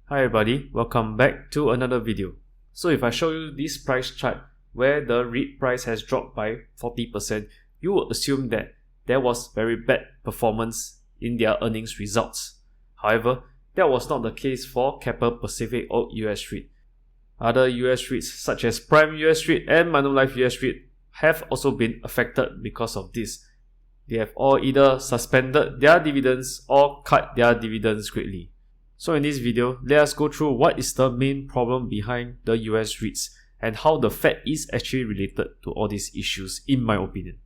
Hi everybody, welcome back to another video. So if I show you this price chart where the REIT price has dropped by 40%, you would assume that there was very bad performance in their earnings results. However, that was not the case for Keppel Pacific Oak US Reit. Other US REITs such as Prime US Reit and Manulife US Reit have also been affected because of this. They have all either suspended their dividends or cut their dividends greatly. So in this video, let us go through what is the main problem behind the US REITs and how the Fed is actually related to all these issues in my opinion.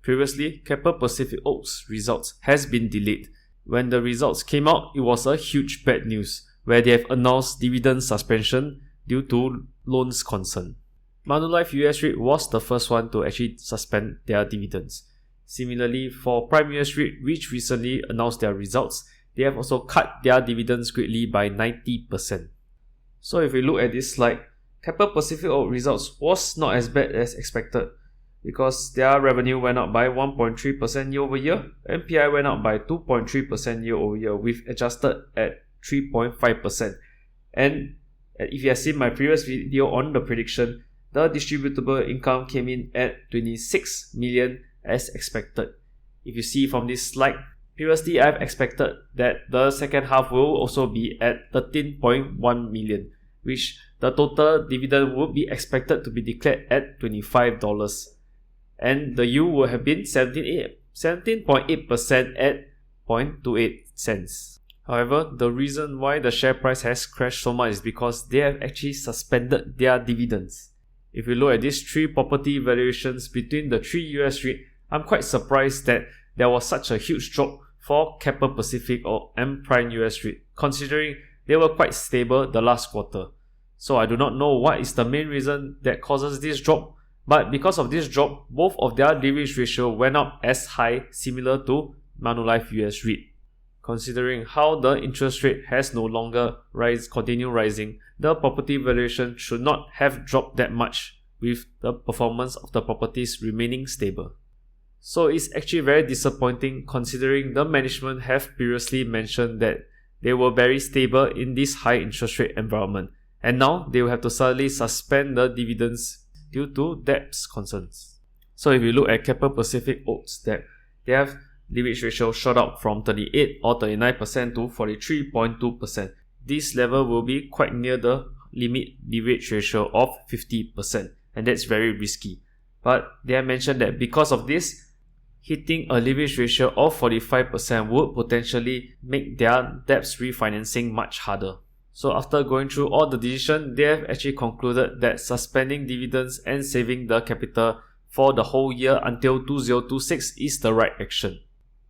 Previously, Keppel Pacific Oak's results has been delayed. When the results came out, it was a huge bad news where they have announced dividend suspension due to loans concern. Manulife US Reit was the first one to actually suspend their dividends. Similarly, for Prime US Reit, which recently announced their results, they have also cut their dividends greatly by 90%. So if we look at this slide, Keppel Pacific Oak results was not as bad as expected because their revenue went up by 1.3% year over year, NPI went up by 2.3% year over year with adjusted at 3.5%. And if you have seen my previous video on the prediction, the distributable income came in at 26 million as expected. If you see from this slide, previously I've expected that the second half will also be at 13.1 million, which the total dividend would be expected to be declared at $25, and the yield would have been 17.8% at 0.28 cents. However, the reason why the share price has crashed so much is because they have actually suspended their dividends. If you look at these three property valuations between the three US REIT, I'm quite surprised that there was such a huge drop for Keppel Pacific Oak and Prime US Reit, considering they were quite stable the last quarter. So I do not know what is the main reason that causes this drop, but because of this drop, both of their leverage ratio went up as high, similar to Manulife US Reit. Considering how the interest rate has no longer continued rising, the property valuation should not have dropped that much, with the performance of the properties remaining stable. So it's actually very disappointing considering the management have previously mentioned that they were very stable in this high interest rate environment, and now they will have to suddenly suspend the dividends due to debt concerns. So if you look at Keppel Pacific Oak's debt, they have leverage ratio shot up from 38 or 39% to 43.2%. This level will be quite near the limit leverage ratio of 50%, and that's very risky. But they have mentioned that because of this, hitting a leverage ratio of 45% would potentially make their debts refinancing much harder. So after going through all the decisions, they have actually concluded that suspending dividends and saving the capital for the whole year until 2026 is the right action.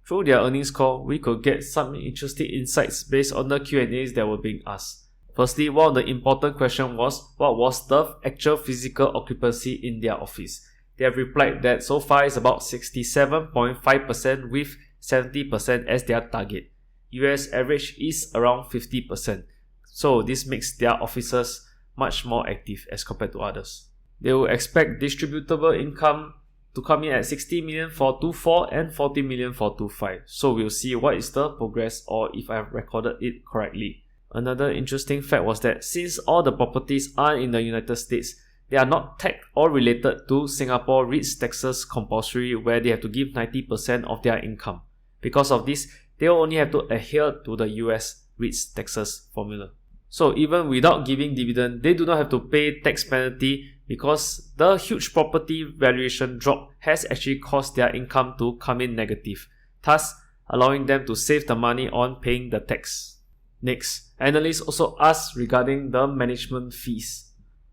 Through their earnings call, we could get some interesting insights based on the Q&As that were being asked. Firstly, one of the important questions was what was the actual physical occupancy in their office. They have replied that so far it's about 67.5% with 70% as their target. US average is around 50%. So this makes their offices much more active as compared to others. They will expect distributable income to come in at 60 million for 24 and 40 million for 25. So we'll see what is the progress or if I have recorded it correctly. Another interesting fact was that since all the properties are in the United States, they are not taxed or related to Singapore REITs taxes compulsory where they have to give 90% of their income. Because of this, they will only have to adhere to the US REITs taxes formula. So even without giving dividend, they do not have to pay tax penalty because the huge property valuation drop has actually caused their income to come in negative, thus allowing them to save the money on paying the tax. Next, analysts also asked regarding the management fees.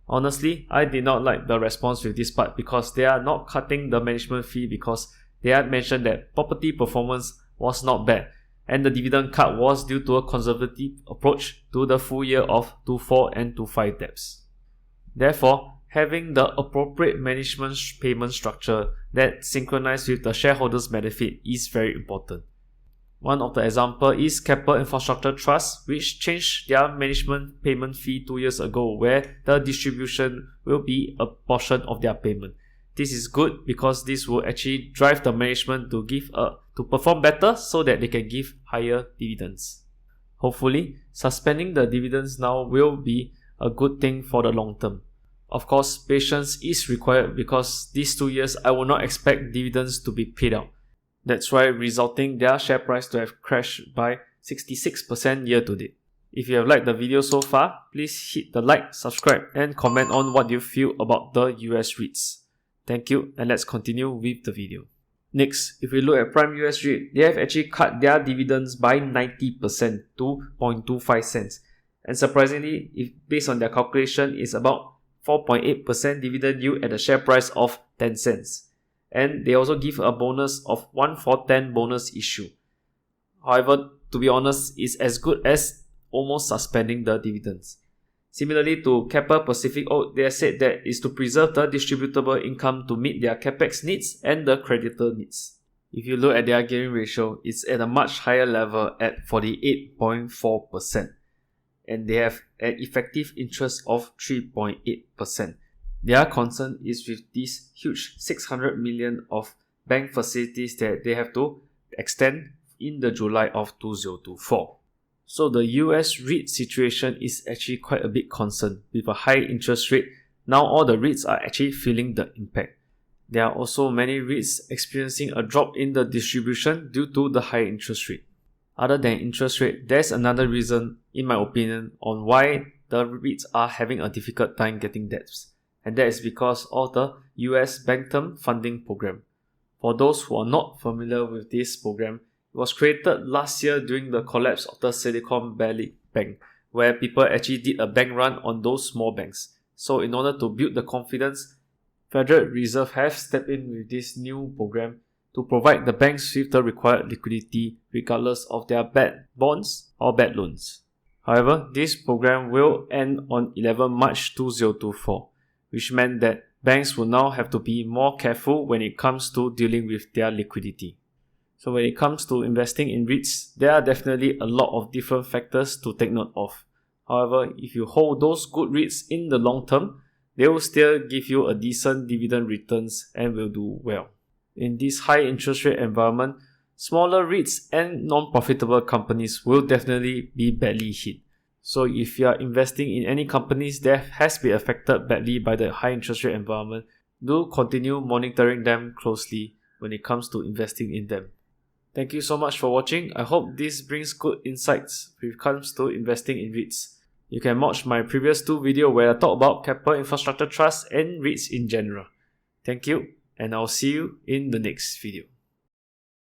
Honestly, I did not like the response with this part because they are not cutting the management fee because they had mentioned that property performance was not bad and the dividend cut was due to a conservative approach to the full year of 24 and 25 debts. Therefore, having the appropriate management payment structure that synchronizes with the shareholders' benefit is very important. One of the examples is Keppel Infrastructure Trust, which changed their management payment fee 2 years ago, where the distribution will be a portion of their payment. This is good because this will actually drive the management to perform better so that they can give higher dividends. Hopefully, suspending the dividends now will be a good thing for the long term. Of course, patience is required because these 2 years I will not expect dividends to be paid out. That's why resulting their share price to have crashed by 66% year to date. If you have liked the video so far, please hit the like, subscribe and comment on what you feel about the US REITs. Thank you, and let's continue with the video. Next, if we look at Prime US Reit, they have actually cut their dividends by 90% to 0.25 cents. And surprisingly, if based on their calculation, it's about 4.8% dividend yield at a share price of 10 cents. And they also give a bonus of 1/4 bonus issue. However, to be honest, it's as good as almost suspending the dividends. Similarly to Keppel Pacific Oak, they have said that is to preserve the distributable income to meet their capex needs and the creditor needs. If you look at their gearing ratio, it's at a much higher level at 48.4%, and they have an effective interest of 3.8%. Their concern is with this huge 600 million of bank facilities that they have to extend in the July of 2024. So the US REIT situation is actually quite a bit concerned. With a high interest rate, now all the REITs are actually feeling the impact. There are also many REITs experiencing a drop in the distribution due to the high interest rate. Other than interest rate, there's another reason, in my opinion, on why the REITs are having a difficult time getting debts. And that is because of the US Bank Term Funding Program. For those who are not familiar with this program, it was created last year during the collapse of the Silicon Valley Bank, where people actually did a bank run on those small banks. So in order to build the confidence, Federal Reserve have stepped in with this new program to provide the banks with the required liquidity regardless of their bad bonds or bad loans. However, this program will end on 11 March 2024, which meant that banks will now have to be more careful when it comes to dealing with their liquidity. So when it comes to investing in REITs, there are definitely a lot of different factors to take note of. However, if you hold those good REITs in the long term, they will still give you a decent dividend returns and will do well. In this high interest rate environment, smaller REITs and non-profitable companies will definitely be badly hit. So if you are investing in any companies that has been affected badly by the high interest rate environment, do continue monitoring them closely when it comes to investing in them. Thank you so much for watching. I hope this brings good insights when it comes to investing in REITs. You can watch my previous 2 videos where I talk about Keppel Infrastructure Trust and REITs in general. Thank you, and I'll see you in the next video.